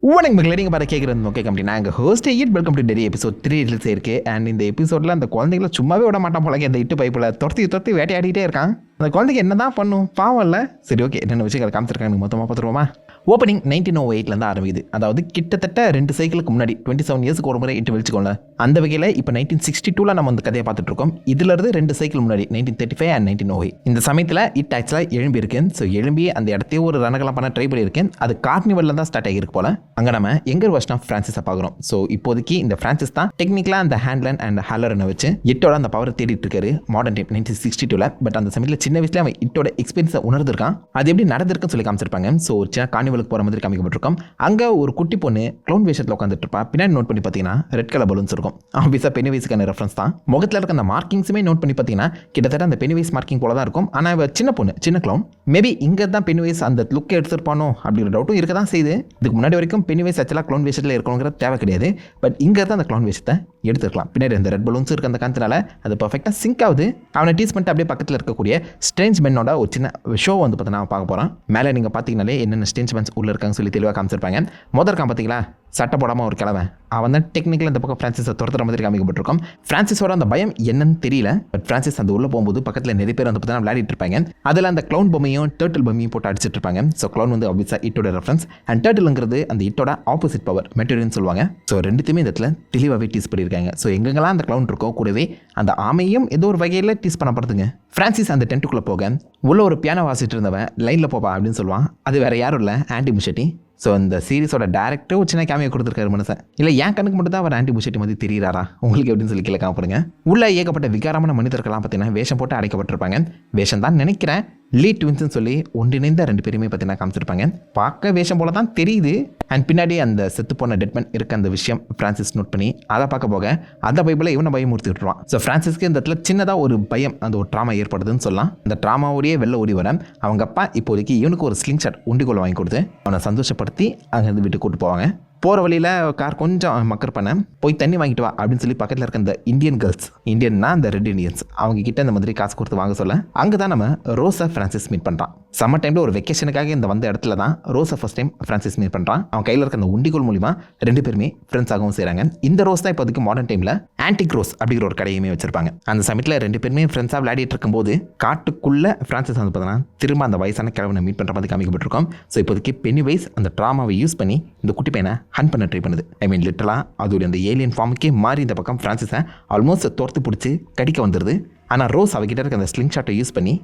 வணக்கம் மக்களே, நீங்கள் பார்த்து கேட்குறது மொக்கை கம்பெனி. நாங்கள் host IT welcome to Terry episode 3 release இருக்கு. அண்ட் இந்த எபிசோடில் அந்த குழந்தைகளை சும்மாவே விட மாட்டான் போல. இந்த இட்டு பைப்பில் துரத்தி வேட்டையாடிட்டே இருக்கான். அந்த குழந்தைக்கு என்ன தான் பண்ணும், பாவம் இல்லை. சரி, ஓகே, என்னென்ன விஷயங்கள் காமிச்சிருக்காங்க மொத்தமாக பார்த்துருவோமா? ஓப்பனிங் 1908 ஆரம்பிக்குது. அதாவது கிட்டத்தட்ட 2 சைக்கிளுக்கு முன்னாடி 27 இயர்ஸ்க்கு ஒரு முறை இட்டு வெளிச்சுக்கோங்க. அந்த வகையில் இப்போ 1962 நம்ம அந்த கதையை பார்த்துட்டு இருக்கோம். இதுலேருந்து 2 சைக்கிள் முன்னாடி 1935 அண்ட் 1908 இந்த சமயத்தில் இட் ஆக்சுவலாக எழும்பி இருக்கேன். ஸோ எழும்பி அந்த இடத்தையே ஒரு ரணகலாம் பண்ண ட்ரை பண்ணியிருக்கேன். அது கார்னிவலில் தான் ஸ்டார்ட் ஆகிருக்கு போல. அங்கே நம்ம எங்கர் வருஷன் ஆஃப் ஃப்ரான்சிஸை பார்க்குறோம். ஸோ இப்போதைக்கு இந்த ஃப்ரான்சிஸ் தான் டெக்னிக்கலாக அந்த ஹேண்ட்லேண்ட் அண்ட் ஹேலரனை வச்சு இட்டோட அந்த பவரை தேடிட்டு இருக்காரு மாடர்ன் டைம் 1962. பட் அந்த சமயத்தில் சின்ன வயசுல அவன் இட்டோட எக்ஸ்பீரியன்ஸை உணர்ந்திருக்கான். அது எப்படி நடந்திருக்குன்னு சொல்லி காமிச்சிருப்பாங்க. ஸோ ஒரு சின்ன கார்னிவலுக்கு போகிற மாதிரி காமிக்கப்பட்டிருக்கோம். அங்கே ஒரு குட்டி பொண்ணு க்ளவுன் வேஷத்தில் உட்காந்துட்டு இருப்பா. பின்னாடி நோட் பண்ணி பார்த்தீங்கன்னா ரெட் கலர் பலூன்ஸ் இருக்கும். ஆஃபீஸாக பெனிவைஸுக்கான ரெஃபரன்ஸ் தான். முகத்தில் இருக்க அந்த மார்க்கிங்ஸுமே நோட் பண்ணி பார்த்தீங்கன்னா கிட்டத்தட்ட அந்த பெனிவைஸ் மார்க்கிங் போல தான் இருக்கும். ஆனால் அவள் சின்ன பொண்ணு, சின்ன க்ளவுன். மேபி இங்கே தான் பெனிவைஸ் அந்த லுக் எடுத்துருப்பானோ அப்படிங்கிற டவுட்டும் இருக்க தான் செய்யுது. இதுக்கு முன்னாடி வரைக்கும் பெனிவைஸ் ஆக்சுவலாக க்ளவுன் வேஷத்தில் இருக்கணுங்கிற தேவை கிடையாது. பட் இங்கே தான் அந்த க்ளவுன் வேஷத்தை எடுத்துருக்கலாம். பின்னாடி அந்த ரெட் பலூன்ஸ் இருக்க அந்த காரணத்தினால அது பர்ஃபெக்டாக சிங்க் ஆகுது. அவனை டீஸ் பண்ணிட்டு அப்படியே பக்கத்தில் இருக்கக்கூடிய ஸ்ட்ரேஞ்ச் மென்னோட ஒரு சின்ன ஷோ வந்து பார்த்தீங்கன்னா பார்க்க போகிறான். மேலே நீங்கள் பார்த்தீங்கனாலே என்னென்ன ஸ்ட்ரேஞ்ச் மென்ஸ் உள்ள இருக்காங்கன்னு சொல்லி தெளிவாக காமிச்சிருப்பாங்க. முதல் இருக்கான் பார்த்தீங்களா, சட்டை போடாமல் ஒரு கிழவன். அவன் தான் டெக்னிக்கலாக இந்த பக்கம் ஃப்ரான்சிஸை துரத்துற மாதிரி காமிக்கப்பட்டிருக்கும். ஃப்ரான்சிஸோட அந்த பயம் என்னன்னு தெரியல. பட் ஃப்ரான்சிஸ் அந்த உள்ள போகும்போது பக்கத்தில் நிறைய பேர் வந்து பார்த்தீங்கன்னா விளையாடிட்டு இருப்பாங்க. அதில் அந்த க்ளவுன் பொம்மையும் டர்ட்டில் பொம்மையும் போட்டு அடிச்சிட்டு இருப்பாங்க. ஸோ க்ளவுன் வந்து ஆப்வியஸாக இட்டோட ரெஃபரன்ஸ் அண்ட் டர்ட்டில்ங்கிறது அந்த இட்டோட ஆப்போசிட் பவர் மெட்டீரியல்னு சொல்லுவாங்க. ஸோ ரெண்டுத்தையுமே இந்த இடத்துல தெளிவாகவே டீஸ் பண்ணியிருக்காங்க. ஸோ எங்கெங்கெல்லாம் அந்த க்ளவுன் இருக்கோ கூடவே அந்த ஆமையும் ஏதோ ஒரு வகையில் டீஸ் பண்ணப்படுதுங்க. ஃப்ரான்சிஸ் அந்த டென்ட்டுக்குள்ளே போக உள்ள ஒரு பியானோ வாசிட்டு இருந்தவன் லைனில் போப்பா அப்படின்னு சொல்லுவான். அது வேறு யாரும் இல்லை, ஆன்டி முஷெட்டி. ஸோ இந்த சீரிஸோட டேரக்டர் ஒரு சின்ன கேமியோ கொடுத்துருக்காரு மனுஷன். இல்லை என் கணக்கு மட்டும் தான் அவர் ஆன்டி முஷெட்டி மாதிரி தெரியுறாரா உங்களுக்கு எப்படின்னு சொல்லி கீழே காமிப்படுங்க. உள்ள ஏகப்பட்ட விகாரமான மனிதர்கள்லாம் பார்த்தீங்கன்னா வேஷம் போட்டு அடைக்கப்பட்டிருப்பாங்க. வேஷம் தான் நினைக்கிறேன். லீட் ட்வின்ஸ்னு சொல்லி ஒன்றிணைந்த 2 பேருமே பார்த்தீங்கன்னா காமிச்சிருப்பாங்க. பார்க்க வேஷம் போல தான் தெரியுது. அண்ட் பின்னாடி அந்த செத்து போன டெட்மேன் இருக்க அந்த விஷயம் ஃப்ரான்சிஸ் நோட் பண்ணி அதை பார்க்க போக அந்த பைபிளை இவனை பயமுறுத்தி விட்டுருவான். ஸோ ஃப்ரான்சிஸ்க்கு இந்த இடத்துல சின்னதாக ஒரு பயம், அந்த ஒரு ட்ராமா ஏற்படுதுன்னு சொல்லலாம். அந்த ட்ராமாவோடையே வெளில ஓடி வர அவங்க அப்பா இப்போதைக்கு இவனுக்கு ஒரு ஸ்லிங் ஷாட் உண்டிகோல் வாங்கி கொடுத்து அவனை சந்தோஷப்படுத்தி அங்கேருந்து வீட்டுக்கு கூட்டு போவாங்க. போகிற வழியில் கார் கொஞ்சம் மக்கர் பண்ண போய் தண்ணி வாங்கிட்டு வா அப்படின்னு சொல்லி பக்கத்தில் இருக்க அந்த இந்தியன் கேர்ள்ஸ், இந்தியன்னா அந்த ரெட் இண்டியன்ஸ், அவங்க கிட்ட இந்த மாதிரி காசு கொடுத்து வாங்க சொல்ல அங்கே தான் நம்ம ரோஸை ஃப்ரான்சிஸ் மீட் பண்ணுறான். சம்மர் டைமில் ஒரு வெக்கேஷனுக்காக இந்த வந்த இடத்துல தான் ரோஸை ஃபர்ஸ்ட் டைம் ஃப்ரான்சிஸ் மீட் பண்ணுறான். அவன் கையில் இருக்க அந்த உண்டிகோல் மூலிமா 2 பேருமே ஃப்ரெண்ட்ஸ் ஆகவும் செய்கிறாங்க. இந்த ரோஸ் தான் இப்போதைக்கு மாடர்ன் டைமில் ஆன்டிக் ரோஸ் அப்படிங்கிற ஒரு கடையுமே வச்சிருப்பாங்க. அந்த சமயத்தில் 2 பேருமே ஃப்ரெண்ட்ஸாக விளையாடிட்டு இருக்கும்போது காட்டுக்குள்ளே ஃப்ரான்சிஸ் வந்து பார்த்தீங்கன்னா திரும்ப அந்த வயசான கிழவனை மீட் பண்ணுற மாதிரி காமிக்கப்பட்டிருக்கோம். ஸோ இப்போதைக்கு பென்னிவைஸ் அந்த ட்ராமாவை யூஸ் பண்ணி இந்த குட்டி பையனை ஹண்ட் பண்ண ட்ரை பண்ணுது. ஐ மீன் லிட்டரலாக அதோடைய அந்த ஏலியன் ஃபார்முக்கே மாறி இந்த பக்கம் ஃப்ரான்சிஸை ஆல்மோஸ்ட் தோர்த்து பிடிச்சி கடிக்க வந்துடுது. ஆனால் ரோஸ் அவகிட்ட இருக்க அந்த ஸ்லிங் ஷாட்டை யூஸ் பண்ணி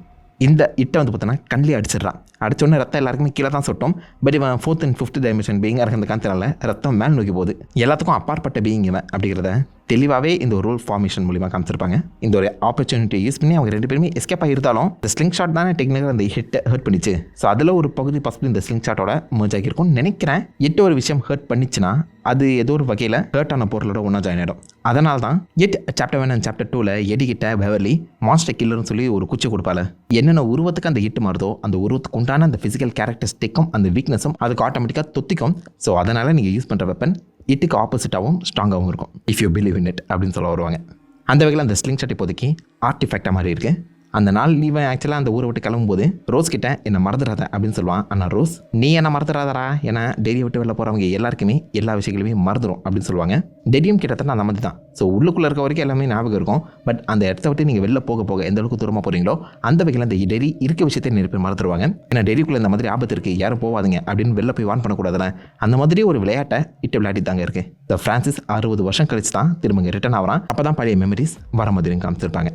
இந்த இட்டை வந்து பார்த்தீங்கன்னா கண்ணிலே அடிச்சிடறான். அடிச்சோடனே ரத்தம் எல்லாருக்குமே கீழே தான் சொட்டும். பட் இவன் 4th and 5th டைமென்ஷன் பீயிங்காக இருக்க அந்த காரணத்தினால ரத்தம் மேல் நோக்கி போகுது. எல்லாத்துக்கும் அப்பாற்பட்ட பீயிங் இவன் அப்படிங்கிறத தெளிவாகவே இந்த ஒரு ரூல் ஃபார்மேஷன் மூலிமா காமிச்சிருப்பாங்க. இந்த ஒரு ஆப்பர்ச்சுனிட்டியை யூஸ் பண்ணி அவங்க 2 பேருமே எஸ்கேப் ஆகிருந்தாலும் இந்த ஸ்லிங் ஷாட் தானே டெக்னிக்காக அந்த ஹிட்டை ஹர்ட் பண்ணிச்சு. ஸோ அதில் ஒரு பகுதி பாசிபிள் இந்த ஸ்லிங் ஷாட்டோட மர்ஜ் ஆகியிருக்கும்னு நினைக்கிறேன். ஒரு விஷயம் ஹர்ட் பண்ணிச்சுன்னா அது ஏதோ ஒரு வகையில் ஹர்ட் ஆன பொருளோட ஒன்றா ஜாயின் ஆகிடும். அதனால தான் சாப்டர் 1 and chapter 2 எடிக்கிட்ட பெவர்லி மாஸ்டர் கில்லர்னு சொல்லி ஒரு குச்சி கொடுப்பால. என்னென்ன உருவத்துக்கு அந்த இட்டு மாறுதோ அந்த உருவத்துக்கு உண்டான அந்த ஃபிசிக்கல் கேரக்டரிஸ்டிக்கும் அந்த வீக்னஸும் அதுக்கு ஆட்டோமேட்டிக்காக தொத்திக்கும். ஸோ அதனால் நீங்கள் யூஸ் பண்ணுற வெப்பன் இட்டுக்கு ஆப்போசிட்டாகவும் ஸ்ட்ராங்காகவும் இருக்கும். If you believe in it அப்படின்னு சொல்ல வருவாங்க. அந்த வகையில் அந்த ஸ்லிங் ஷாட் இப்போதைக்கு ஆர்டிஃபேக்டாக மாதிரி இருக்குது. அந்த நாள் இவன் ஆக்சுவலாக அந்த ஊரை விட்டு கிளம்பும்போது ரோஸ் கிட்ட என்னை மறந்துடாத அப்படின்னு சொல்லுவான். ஆனால் ரோஸ் நீ என்ன மறந்துடாதரா, ஏன்னா டெரியை விட்டு வெளில போகிறவங்க எல்லாருக்குமே எல்லா விஷயங்களுமே மறந்துடும் அப்படின்னு சொல்லுவாங்க. டெரியும் கிட்டத்தட்ட அந்த மாதிரி தான். ஸோ உள்ளுக்குள்ளே இருக்க வரைக்கும் எல்லாமே ஞாபகம் இருக்கும். பட் அந்த இடத்த விட்டு நீங்கள் வெளில போக போக எந்த அளவுக்கு தூரமாக போகிறீங்களோ அந்த வகையில் அந்த டெரி இருக்க விஷயத்தை நிறைய பேர் மறந்துடுவாங்க. ஏன்னா டெரிக்குள்ளே இந்த மாதிரி ஆபத்து இருக்குது, யாரும் போகாதீங்க அப்படின்னு வெளில போய் வான் பண்ணக்கூடாதுல. அந்த மாதிரி ஒரு விளையாட்டை இட்டு விளையாடி தாங்க இருக்குது. இந்த ஃப்ரான்சிஸ் 60 வருஷம் கழிச்சு தான் திரும்ப ரிட்டர்ன் ஆகிறான். அப்போ தான் பழைய மெமரிஸ் வர மாதிரியும் காமிச்சிருப்பாங்க.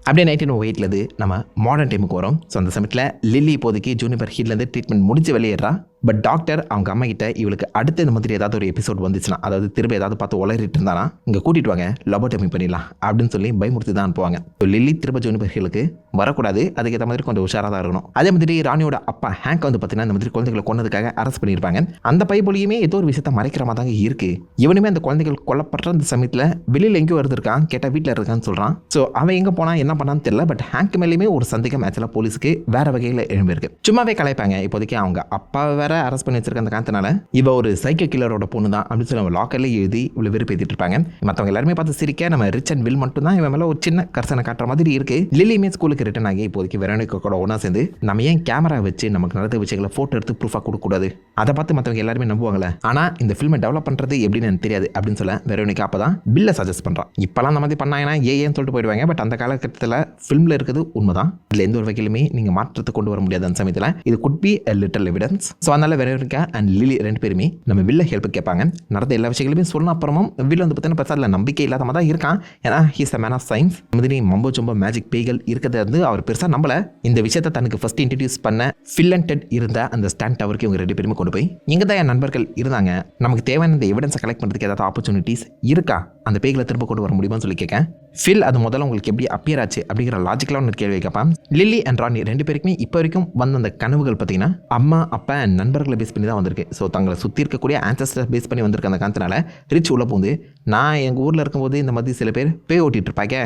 அப்படியே 1908 நம்ம மாடர்ன் டைமுக்கு வரும். ஸோ அந்த சமயத்தில் லில்லி இப்போதைக்கு ஜூனிபர் ஹீட்லேருந்து ட்ரீட்மெண்ட் முடிஞ்சு வெளியேறா. பட் டாக்டர் அவங்க அம்மா கிட்ட இவளுக்கு அடுத்த இந்த மாதிரி ஏதாவது ஒரு எபிசோட் வந்துச்சுன்னா, அதாவது திரும்ப ஏதாவது பார்த்து உளறிட்டு இருந்தானா இங்கே கூட்டிகிட்டு வாங்க லொபோட்டமி பண்ணிடலாம் அப்படின்னு சொல்லி பயமுறுத்தி தான் அனுப்புவாங்க. ஸோ லில்லி திரும்ப ஜூனிபர் ஹீலுக்கு வரக்கூடாது, அதுக்கேற்ற மாதிரி கொஞ்சம் உஷாராக தான் இருக்கணும். அதே மாதிரி ராணியோட அப்பா ஹேங்க் வந்து பார்த்தீங்கன்னா இந்த மாதிரி குழந்தைகளை கொன்னதுக்காக அரெஸ்ட் பண்ணியிருப்பாங்க. அந்த பைபிளையுமே ஏதோ ஒரு விஷயத்தை மறைக்கிற மாதிரி தாங்க இருக்குது. இவனுமே அந்த குழந்தைகள் கொல்லப்படுற அந்த சமயத்தில் வெளியில் எங்கேயோ இருந்திருக்கான், கேட்டால் வீட்டில் இருக்கான்னு சொல்கிறான். ஸோ அவன் எங்கே போனால் என்ன பண்ணான்னு தெரியல. பட் ஹேங்க் மேலேயுமே ஒரு சந்தேகம் ஆக்சுவலாக போலீஸுக்கு வேறு வகையில் எழும்பியிருக்கு. சும்மாவே கலைப்பாங்க. இப்போதைக்கு அவங்க அப்பா வேற வேற அரெஸ்ட் பண்ணி வச்சிருக்க அந்த காரணத்தினால இவ ஒரு சைக்கோ கில்லரோட பொண்ணு தான் அப்படின்னு சொல்லி லாக்கர்ல எழுதி இவ்வளவு வெறுப்பேத்திட்டு இருப்பாங்க. மற்றவங்க எல்லாருமே பார்த்து சிரிக்க நம்ம ரிச் அண்ட் வில் மட்டும் தான் இவன் மேல ஒரு சின்ன கர்சனை காட்டுற மாதிரி இருக்கு. லில்லியுமே ஸ்கூலுக்கு ரிட்டர்ன் ஆகி இப்போதைக்கு வெரோனிகா கூட ஒன்னா சேர்ந்து நம்ம ஏன் கேமரா வச்சு நமக்கு நடந்த விஷயங்களை போட்டோ எடுத்து ப்ரூஃபா கொடுக்க கூடாது, அதை பார்த்து மற்றவங்க எல்லாருமே நம்புவாங்களே, ஆனா இந்த ஃபில்மை டெவலப் பண்றது எப்படின்னு எனக்கு தெரியாது அப்படின்னு சொல்ல வெரோனிகா அப்பதான் பில்லை சஜஸ்ட் பண்றான். இப்பெல்லாம் அந்த மாதிரி பண்ணாங்கன்னா ஏன்னு சொல்லிட்டு போயிடுவாங்க. பட் அந்த காலகட்டத்தில் ஃபில்ம்ல இருக்குது உண்மைதான், இதுல எந்த ஒரு வகையிலுமே நீங்க மாற்றத்தை கொண்டு வர முடியாது. அந்த சமயத்தில் இது could be a little evidence. So அதனால வெரோனிகா அண்ட் லிலி ரெண்டு பேருமே நம்ம வில்ல ஹெல்ப் கேட்பாங்க. நடந்த எல்லா விஷயங்களுமே சொன்ன அப்புறமும் வில் வந்து பார்த்தீங்கன்னா பெருசாக அதில் நம்பிக்கை இல்லாத மாதிரி தான் இருக்கான். ஏன்னா he's a man of science. மாதிரி மம்போ சொம்போ மேஜிக் பேய்கள் இருக்கிறது வந்து அவர் பெருசாக நம்பல. இந்த விஷயத்தை தனக்கு ஃபர்ஸ்ட் இன்ட்ரடியூஸ் பண்ண ஃபில் அண்ட் டெட் இருந்த அந்த ஸ்டாண்ட் டவருக்கு இவங்க ரெண்டு பேருமே கொண்டு போய் இங்கே தான் என் நண்பர்கள் இருந்தாங்க, நமக்கு தேவையான இந்த எவிடன்ஸை கலெக்ட் பண்ணுறதுக்கு ஏதாவது ஆப்பர்ச்சுனிட்டிஸ் இருக்கா, அந்த பேய்களை திரும்ப கொண்டு வர முடியுமான்னு சொல்லி கேட்க ஃபில் அது முதல்ல உங்களுக்கு எப்படி அப்பியர் ஆச்சு அப்படிங்கிற லாஜிக்கலாக ஒன்று கேள்வி கேட்பான். லில்லி அண்ட் ராணி ரெண்டு பேருக்குமே இப்போ வரைக்கும் வந்த அந்த கனவுகள் பார்த்தீங்கன்னா அம்மா அப்பா அண்ட் நண்பர்களை பேஸ் பண்ணி தான் வந்திருக்கு. ஸோ தங்களை சுற்றி இருக்கக்கூடிய ஆன்சஸ்டர் பேஸ் பண்ணி வந்திருக்க அந்த காரணத்தினால ரிச் உள்ள போந்து நான் எங்கள் ஊரில் இருக்கும்போது இந்த மாதிரி சில பேர் பேய் ஓட்டிகிட்டு இருப்பாங்க,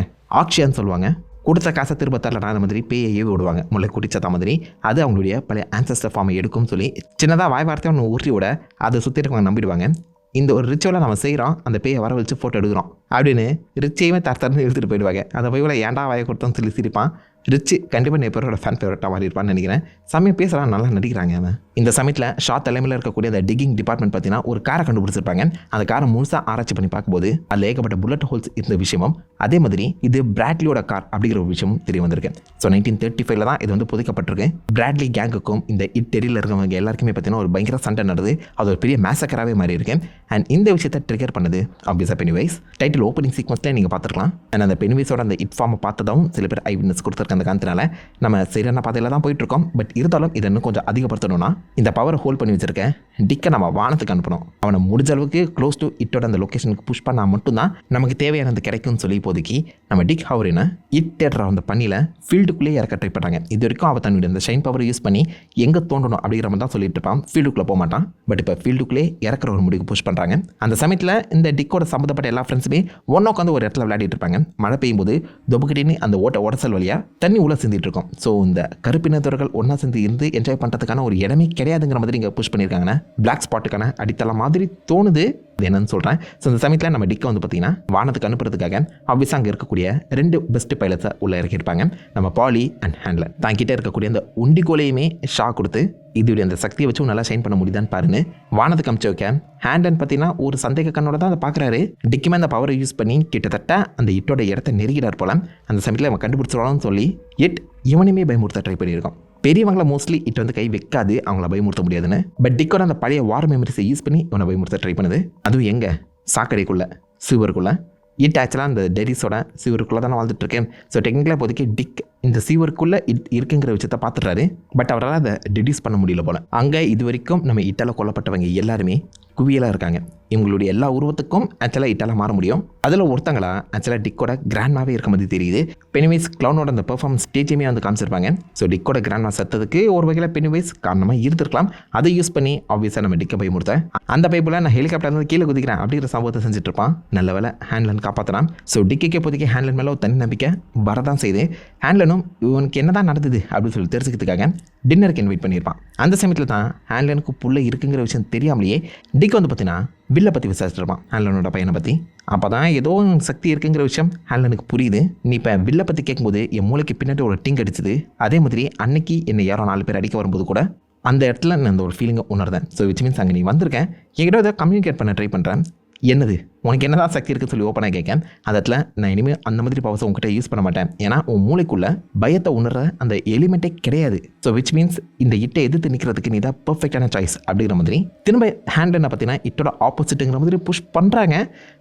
ஆக்ஷியான்னு சொல்லுவாங்க, கொடுத்த காசை திரும்ப தரல அந்த மாதிரி பேயை ஏவி விடுவாங்க முல்லை குடிச்சத மாதிரி, அது அவங்களுடைய பழைய ஆன்சஸ்டர் ஃபார்மை எடுக்கும்னு சொல்லி சின்னதாக வாய் வார்த்தையை ஒன்று ஊற்றி விட அதை சுற்றி இருக்கவங்க நம்பிடுவாங்க. இந்த ஒரு ரிச்சுவலை நம்ம செய்கிறோம், அந்த பேயை வர வச்சு ஃபோட்டோ எடுக்கிறோம் அப்படின்னு ரிச்சையுமே தரத்தரன்னு எடுத்துகிட்டு போயிடுவாங்க. அந்த போய் ஏன்டா வாயை கொடுத்தோன்னு சொல்லி சிரிப்பான். ரிச்சு கண்டிப்பாக நேப்பரோட ஃபேன் ஃபேவரட்டாக மாறி இருப்பான்னு நினைக்கிறேன். சமயம் பேசுகிறான், நல்லா நடிக்கிறாங்க அவன். இந்த சமயத்தில் ஷா தலைமையில் இருக்கக்கூடிய அந்த டிகிங் டிபார்ட்மெண்ட் பார்த்தீங்கன்னா ஒரு காரை கண்டுபிடிச்சிருப்பாங்க. அந்த காரை முழுசாக ஆராய்ச்சி பண்ணி பார்க்கும்போது அதில் ஏகப்பட்ட புல்லட் ஹோல்ஸ் இருந்த விஷயமும் அதே மாதிரி இது பிராட்லியோட கார் அப்படிங்கிற ஒரு விஷயமும் தெரிய வந்திருக்கு. ஸோ 1935 தான் இது வந்து புதைக்கப்பட்டிருக்கு. பிராட்லி கேங்குக்கும் இந்த டெரியில் இருக்கவங்க எல்லாருக்குமே பார்த்தீங்கன்னா ஒரு பயங்கர சண்டை நடந்து அது ஒரு பெரிய மேசக்கராகவே மாறி இருக்கு. அண்ட் இந்த விஷயத்தை ட்ரிகர் பண்ணது ஆப்வியஸாக பெனிவைஸ். டைட்டில் ஓப்பனிங் சீக்வன்ஸ்லேயே நீங்கள் பார்த்துருக்கலாம். அண்ட் அந்த பெனிவைஸோட அந்த இட் ஃபார்மை பார்த்ததும் சில பேர் ஐ விட்னஸ் கொடுத்துருக்க அந்த காரணத்தினால நம்ம சரியான பாதையில் தான் போயிட்டு இருக்கோம். பட் இருந்தாலும் இதை இன்னும் கொஞ்சம் அதிகப்படுத்தணும்னா இந்த பவரை ஹோல்ட் பண்ணி வச்சிருக்கேன் டிக்கை நம்ம வானத்துக்கு அனுப்பணும். அவனை முடிஞ்ச அளவுக்கு க்ளோஸ் டு இட்டோட அந்த லொக்கேஷனுக்கு புஷ் பண்ணால் மட்டும்தான் நமக்கு தேவையானது கிடைக்கும்னு சொல்லி இப்போதைக்கு நம்ம டிக் ஹவரினை இட் தேடுற அந்த பண்ணியில் ஃபீல்டுக்குள்ளேயே இறக்க ட்ரை பண்ணுறாங்க. இது வரைக்கும் அவள் தன்னுடைய அந்த ஷைன் பவரை யூஸ் பண்ணி எங்கே தோண்டணும் அப்படிங்கிற மாதிரி தான் சொல்லிட்டு இருப்பான். ஃபீல்டுக்குள்ளே போக மாட்டான். பட் இப்போ ஃபீல்டுக்குள்ளே இறக்குற ஒரு முடிவுக்கு புஷ் பண்ணுறாங்க. அந்த சமயத்தில் இந்த டிக்கோட சம்மந்தப்பட்ட எல்லா ஃப்ரெண்ட்ஸுமே ஒன்றா உட்காந்து ஒரு இடத்துல விளையாடிட்டு இருப்பாங்க. மழை பெய்யும் போது தொபுக்கிட்டின்னு அந்த உடசல் வழியாக தண்ணி உள்ள சிந்திட்டு இருக்கும். ஸோ இந்த கருப்பினத்தவர்கள் ஒன்றா சேர்ந்து இருந்து என்ஜாய் பண்ணுறதுக்கான ஒரு இடமே கிடையாதுங்கிற மாதிரி இங்கே புஷ் பண்ணியிருக்காங்கன்னா பிளாக் ஸ்பாட்டுக்கான அடித்தளம் மாதிரி தோணுது. அது என்னன்னு சொல்கிறேன். ஸோ இந்த சமயத்தில் நம்ம டிக்கை வந்து பார்த்தீங்கன்னா வானத்துக்கு அனுப்புறதுக்காக ஆப்வியஸாக அங்கே இருக்கக்கூடிய 2 பெஸ்ட் பைலட்ஸை உள்ளே இறக்கியிருப்பாங்க. நம்ம பாலி அண்ட் ஹேண்ட்லர் தாங்கிட்டே இருக்கக்கூடிய அந்த உண்டிகோலையுமே ஷா கொடுத்து இதோடைய அந்த சக்தியை வச்சு நல்லா ஷைன் பண்ண முடியுதான்னு பாருன்னு வானத்துக்கு அமுச்சு வைக்க ஹேண்டன் பார்த்தீங்கன்னா ஒரு சந்தேக கண்ணோட தான் அதை பார்க்குறாரு. டிக்குமே அந்த பவரை யூஸ் பண்ணி கிட்டத்தட்ட அந்த இட்டோட இடத்த நெருகிறார் போல. அந்த சமயத்தில் அவன் கண்டுபிடிச்சிடலாம்னு சொல்லி இவனையுமே பயமுறுத்த ட்ரை பண்ணியிருக்கான். பெரியவங்களை மோஸ்ட்லி இட் வந்து கை வைக்காது, அவங்கள பயமுறுத்த முடியாதுன்னு. பட் டிக்கோட அந்த பழைய வார் மெமரிஸை யூஸ் பண்ணி இவனை பயமுறுத்த ட்ரை பண்ணுது. அதுவும் எங்கே சாக்கடைக்குள்ளே சிவருக்குள்ளே. இட் ஆக்சுவலாக அந்த டெரிஸோட சிவருக்குள்ளே தானே வாழ்ந்துட்டு இருக்கேன். ஸோ டெக்னிக்கலாக இப்போதைக்கு டிக் இந்த சிவருக்குள்ளே இட் இருக்குங்கிற விஷயத்தை பார்த்துட்றாரு. பட் அவரால் அதை டிடியூஸ் பண்ண முடியல போல. அங்கே இது வரைக்கும் நம்ம இட்டால் கொல்லப்பட்டவங்க எல்லாருமே குவியலாக இருக்காங்க. இவங்களுடைய எல்லா உருவத்துக்கும் ஆக்சுவலாக இட்டால மாற முடியும். அதில் ஒருத்தங்களா ஆக்சுவலாக டிக்கோட கிராண்ட்மாவே இருக்க மாதிரி தெரியுது. பெனிவைஸ் கிளவுனோட அந்த பெர்ஃபார்மன்ஸ் ஸ்டேஜுமே வந்து காமிச்சிருப்பாங்க. ஸோ டிக்கோட கிராண்ட்மா சத்ததுக்கு ஒரு வகையில் பெனிவைஸ் காரணமாக இருந்திருக்கலாம். அதை யூஸ் பண்ணி ஆப்வியஸாக நம்ம டிக்கை பயமுறுத்த அந்த பைப்பில் நான் ஹெலிகாப்டர்லேருந்து கீழே குதிக்கிறேன் அப்படிங்கிற சம்பவத்தை செஞ்சுட்டு இருப்பான். நல்ல வேலை ஹேண்ட்லன் காப்பாற்றலாம். ஸோ டிக்கே இப்போதைக்கு ஹேண்ட்லன் மேலே ஒரு தனி நம்பிக்கை வரதான் செய்யுது. ஹேண்ட்லனும் இவனுக்கு என்னதான் நடந்தது அப்படின்னு சொல்லி தெரிஞ்சுக்கிறதுக்காக டின்னருக்கு இன்வைட் பண்ணியிருப்பான். அந்த சமயத்தில் தான் ஹேண்ட்லனுக்கு புள்ள இருக்குங்கிற விஷயம் தெரியாமலேயே டிக் வந்து பார்த்தீங்கன்னா வில்லை பற்றி விசாரிச்சிருப்பான் ஹேண்ட்லனோட பையனை பற்றி. அப்போ தான் ஏதோ சக்தி இருக்குங்கிற விஷயம் ஹேண்ட்லனுக்கு புரியுது. நீ இப்போ வில்லை பற்றி கேட்கும்போது என் மூளைக்கு பின்னாடி ஒரு டிங் அடிச்சுது. அதே மாதிரி அன்னைக்கு என்னை யாரோ 4 பேர் அடிக்க வரும்போது கூட அந்த இடத்துல நான் அந்த ஒரு ஃபீலிங்கை உணர்ந்தேன். ஸோ விச் மீன்ஸ் அங்கே நீ வந்திருக்கேன், என்கிட்ட அதை கம்யூனிகேட் பண்ண ட்ரை பண்ணுறேன். என்னது உனக்கு என்னதான் சக்தி இருக்குன்னு சொல்லி ஓப்பனாக கேட்கேன். அந்த இடத்துல நான் இனிமேல் அந்த மாதிரி பவர்ஸை உங்ககிட்ட யூஸ் பண்ண மாட்டேன். ஏன்னா உன் மூளைக்குள்ளே பயத்தை உணர்ற அந்த எலிமெண்ட்டே கிடையாது. ஸோ விச் மீன்ஸ் இந்த இட்டை எதிர்த்து நிற்கிறதுக்கு நீ தான் பர்ஃபெக்டான சாய்ஸ் அப்படிங்கிற மாதிரி திரும்ப ஹேண்ட்லனை பார்த்தீங்கன்னா இட்டோட ஆப்போசிட்டுங்கிற மாதிரி புஷ் பண்ணுறாங்க.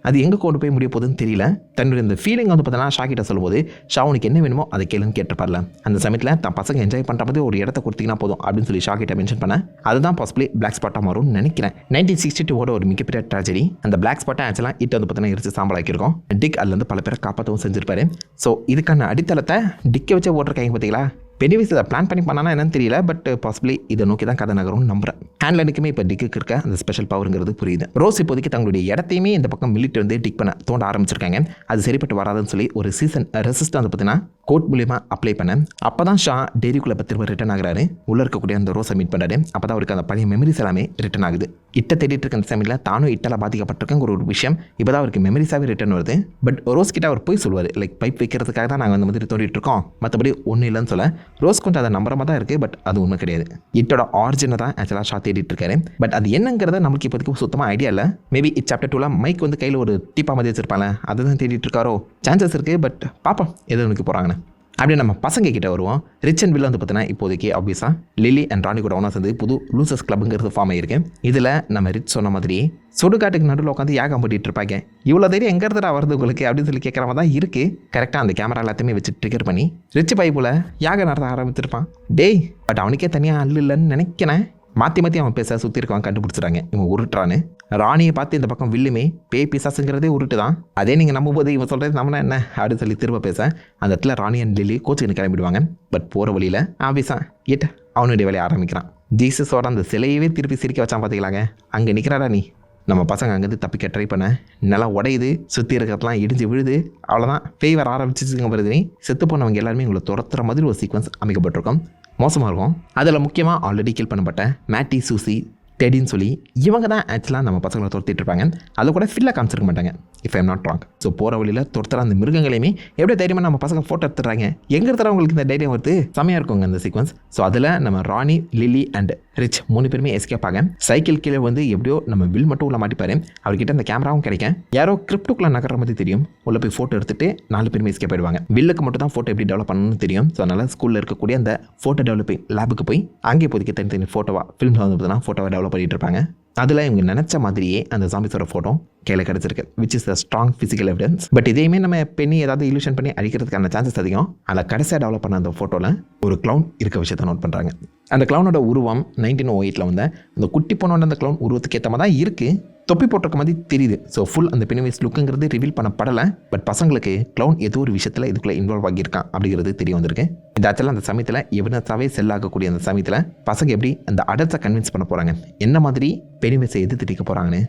அது எங்கே கொண்டு போய் முடிய போகுதுன்னு தெரியல. தன்னுடைய இந்த ஃபீலிங் வந்து பார்த்தீங்கன்னா ஷா கிட்ட சொல்லும்போது ஷா உனக்கு என்ன வேணுமோ அதை கேளுன்னு கேட்டுப்பார்ல. அந்த சமயத்தில் தான் பசங்க என்ஜாய் பண்ணுற மாதிரி ஒரு இடத்த கொடுத்தீங்கன்னா போதும் அப்படின்னு சொல்லி ஷா கிட்ட மென்ஷன் பண்ணேன். அதுதான் பாசிபிளி பிளாக் ஸ்பாட்டாக மாறும்னு நினைக்கிறேன். 1962 ஒரு மிகப்பெரிய ட்ராஜடி. அந்த பிளாக் ஸ்பாட்டை ஆக்சுவலாக இட் வந்து பார்த்தீங்கன்னா எரிச்சு சாம்பலாக்கியிருக்கோம். டிக் அதுலேருந்து பல பேரை காப்பாற்றவும் செஞ்சிருப்பாரு. ஸோ இதுக்கான அடித்தளத்தை டிக்கை வச்சு ஓட்டுருக்காங்க பார்த்தீங்களா. பெனிவைஸ் அதை பிளான் பண்ணி பண்ணானா என்னன்னு தெரியல. பட் பாசிபிளி இதை நோக்கி தான் கதை நகரும்னு நம்புறேன். ஹேண்ட்லனுக்குமே இப்போ டிக்கு இருக்க அந்த ஸ்பெஷல் பவருங்கிறது புரியுது. ரோஸ் இப்போதைக்கு தங்களுடைய இடத்தையுமே இந்த பக்கம் மிலிட்டு வந்து டிக் பண்ண தோண்ட ஆரம்பிச்சிருக்காங்க. அது சரிப்பட்டு வராதுன்னு சொல்லி ஒரு சீசன் ரெசிஸ்ட் வந்து பார்த்தீங்கன்னா கோட் மூலியமாக அப்ளை பண்ணேன். அப்போ தான் ஷா டெரிக்குள்ளே திரும்ப ரிட்டன் ஆகிறாரு. உள்ளே இருக்கக்கூடிய அந்த ரோஸை மீட் பண்ணுறாரு. அப்போ தான் அவருக்கு அந்த பழைய மெமரிஸ் எல்லாமே ரிட்டன் ஆகுது. இட்டை தேடிட்டு இருக்க அந்த சமயத்தில் தானும் இட்டால் பாதிக்கப்பட்டிருக்கேங்கிற ஒரு விஷயம் இப்போ தான் அவருக்கு மெமரிஸாகவே ரிட்டன் வருது. பட் ரோஸ் கிட்ட அவர் போய் சொல்லுவார், லைக் பைப் வைக்கிறதுக்காக தான் நாங்கள் அந்த மாதிரி தோண்டிட்டு இருக்கோம், மற்றபடி ஒன்றும் இல்லைன்னு சொல்ல ரோஸ் கொஞ்சம் அதை நம்புறமா தான் இருக்குது. பட் அது ஒன்றும் கிடையாது. இட்டோட ஆரிஜினை தான் ஆக்சுவலாக ஷா தேடிட்டு இருக்காரு. பட் அது என்னங்கிறத நமக்கு இப்போதைக்கு சுத்தமாக ஐடியா இல்லை. மேபி சாப்டர் 2 மைக் வந்து கையில் ஒரு டீப்பா மாதிரி வச்சிருப்பாங்க, அதுதான் தேடிட்டு இருக்காரோ சான்சஸ் இருக்குது. பட் பார்ப்போம் எது உனக்கு போகிறாங்கன்னு. அப்படியே நம்ம பசங்க கிட்ட வருவோம். ரிச் அண்ட் வில்ல வந்து பார்த்தீங்கன்னா இப்போதைக்கு ஆப்வியஸாக லில்லி அண்ட் ராணி கூட ஒன்றா சேர்ந்து புது லூசர்ஸ் கிளப்புங்கிறது ஃபார்ம் ஆகிருக்கு. இதில் நம்ம ரிச் சொன்ன மாதிரி சுடுகாட்டுக்கு நடுவில் உட்காந்து யாகம் போட்டிட்டு இருப்பாங்க. இவ்வளோ தைரியம் எங்கே இருந்துடா வருது உங்களுக்கு அப்படின்னு சொல்லி கேட்குற மாதிரி தான் இருக்குது. கரெக்டாக அந்த கேமரா எல்லாத்தையுமே வச்சு ட்ரிகர் பண்ணி ரிச் பைப்பில் யாகம் நடத்த ஆரம்பிச்சிருப்பான். டேய் பட் அவனுக்கே தனியாக அல்ல இல்லைன்னு நினைக்கிறேன். மாற்றி அவன் பேச சுற்றி இருக்கவன் கண்டுபிடிச்சிட்டாங்க இவன் உருட்டுறான்னு. ராணியை பார்த்து இந்த பக்கம் வில்லுமே பேய் பிசாசுங்கிறதே உருட்டு தான். அதே நீங்கள் நம்பும்போது இவன் சொல்கிறது நம்மனா என்ன அப்படின்னு சொல்லி திரும்ப பேச அந்த இடத்துல ராணி அண்ட் லில்லி கோச்சுக்கு கிளம்பிடுவாங்க. பட் போகிற வழியில் ஆஃபீஸா ஏட்ட அவனுடைய வேலையை ஆரம்பிக்கிறான். ஜீசஸோட அந்த சிலையவே திருப்பி சிரிக்க வச்சான் பார்த்திங்களாங்க. அங்கே நிற்கிறாரா நீ. நம்ம பசங்க அங்கேருந்து தப்பிக்க ட்ரை பண்ண நல்லா உடையுது, சுற்றி இருக்கிறதுலாம் இடிஞ்சு விழுது. அவ்வளோதான் பேய் வர ஆரம்பிச்சிச்சுங்க. வருது செத்து போனவங்க எல்லாருமே உங்களை துரத்துற மாதிரி ஒரு சீக்வன்ஸ் அமைக்கப்பட்டிருக்கும். மோசமாக இருக்கும். அதில் முக்கியமாக ஆல்ரெடி கில் பண்ணப்பட்ட மேட்டி, சூசி, டெடின்னு சொல்லி இவங்க தான் ஆக்சுவலாக நம்ம பசங்களை துரத்திட்டு இருப்பாங்க. அதை கூட ஃபில்லாக காமிச்சிருக்க மாட்டாங்க if I'm not wrong. So போகிற வழியில் துரத்துற அந்த மிருகங்களையுமே எப்படி தைரியமாக நம்ம பசங்க ஃபோட்டோ எடுத்துடுறாங்க. எங்கே எடுத்துகிற உங்களுக்கு இந்த தைரியம் வருது செமையாக இருக்குங்க அந்த சீக்வன்ஸ். ஸோ அதில் நம்ம ராணி, லில்லி அண்ட் ரிச் 3 பேருமே எஸ்கேப் ஆக சைக்கிள் கீழே வந்து எப்படியோ நம்ம வில் மட்டும் உள்ள மாட்டிப்பாரு. அவர்கிட்ட அந்த கேமராவும் கிடைக்கும். யாரோ கிரிப்டுக்குள்ளே நகர்ற மாதிரி தெரியும். உள்ள போய் ஃபோட்டோ எடுத்துட்டு 4 பேருமே எஸ்கேப் ஆயிடுவாங்க. வில்லுக்கு மட்டும் தான் ஃபோட்டோ எப்படி டெவலப் பண்ணணும்னு தெரியும். ஸோ அதனால் ஸ்கூலில் இருக்கக்கூடிய அந்த ஃபோட்டோ டெவலப்பிங் லேபுக்கு போய் அங்கே இப்போதைக்கு தனி ஃபோட்டோவாக ஃபிலிம் வந்து பார்த்தீங்கன்னா ஃபோட்டோவை டெவலப் பண்ணிட்டு இருப்பாங்க. அதில் இவங்க நினச்ச மாதிரியே அந்த ஜாம்பிஸோட ஃபோட்டோ கையில் கிடச்சிருக்கு, which is the strong physical evidence. But இதையுமே நம்ம பெண்ணி ஏதாவது இல்யூஷன் பண்ணி அழிக்கிறதுக்கான சான்சஸ் அதிகம். அதில் கடைசியாக டெவலப் பண்ண அந்த ஃபோட்டோவில் ஒரு க்ளவுன் இருக்க விஷயத்தை நோட் பண்ணுறாங்க. அந்த க்ளவுனோட உருவம் 1908 வந்த அந்த குட்டி பொண்ணோட அந்த க்ளவுன் உருவத்துக்கு ஏற்ற மாதிரி தான் இருக்குது. தொப்பி போட்டிருக்க மாதிரி தெரியுது. ஸோ ஃபுல் அந்த பெனிவைஸ் லுக்குங்கிறது ரிவீல் பண்ணப்படலை. பட் பசங்களுக்கு க்ளவுன் ஏதோ ஒரு விஷயத்தில் இதுக்குள்ளே இன்வால்வ் ஆகியிருக்கான் அப்படிங்கிறது தெரிய வந்திருக்கு. இந்த ஆக்சுவலாக அந்த சமயத்தில் எவிடன்ஸாகவே செல் ஆகக்கூடிய அந்த சமயத்தில் பசங்க எப்படி அந்த அடல்ட்ஸை கன்வின்ஸ் பண்ண போகிறாங்க, என்ன மாதிரி பெனிவைஸை எதிர்த்து திட்டிக்க போகிறாங்கன்னு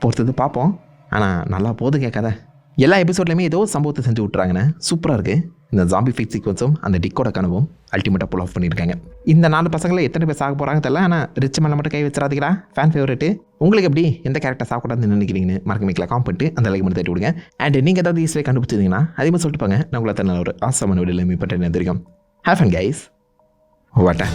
பொறுத்தது பார்ப்போம். ஆனால் நல்லா போது கேட்காத எல்லா எபிசோட்லையுமே ஏதோ சம்பவத்தை செஞ்சு விட்றாங்கன்னு சூப்பராக இருக்குது. இந்த ஜாம்பி ஃபைட் சீக்வன்ஸும் அந்த டிக்கோட கனவும் அல்டிமேட்டாக புல் ஆஃப் பண்ணியிருக்காங்க. இந்த 4 பசங்களை எத்தனை பேர் சாக போகிறாங்க தெரியல. ஆனால் ரிச் மேலே மட்டும் கை வச்சிடாதீங்களா. Fan favourite. உங்களுக்கு எப்படி எந்த கேரக்டர் சாப்பிடாதுன்னு நினைக்கிறீங்கன்னு மறக்க மிக்கல காம் பண்ணிட்டு அந்த லைக் மட்டும் தட்டி விடுங்க. அண்ட் நீங்கள் ஏதாவது ஈஸியாக கண்டுபிடிச்சிருந்தீங்கன்னா அதே மாதிரி சொல்லிட்டு பாங்க. நான் உங்களை தன்ன ஒரு ஆசமான வீடியோவில் மீட் பண்ணுறேன் தெரியும். Have fun guys. வாட்டா.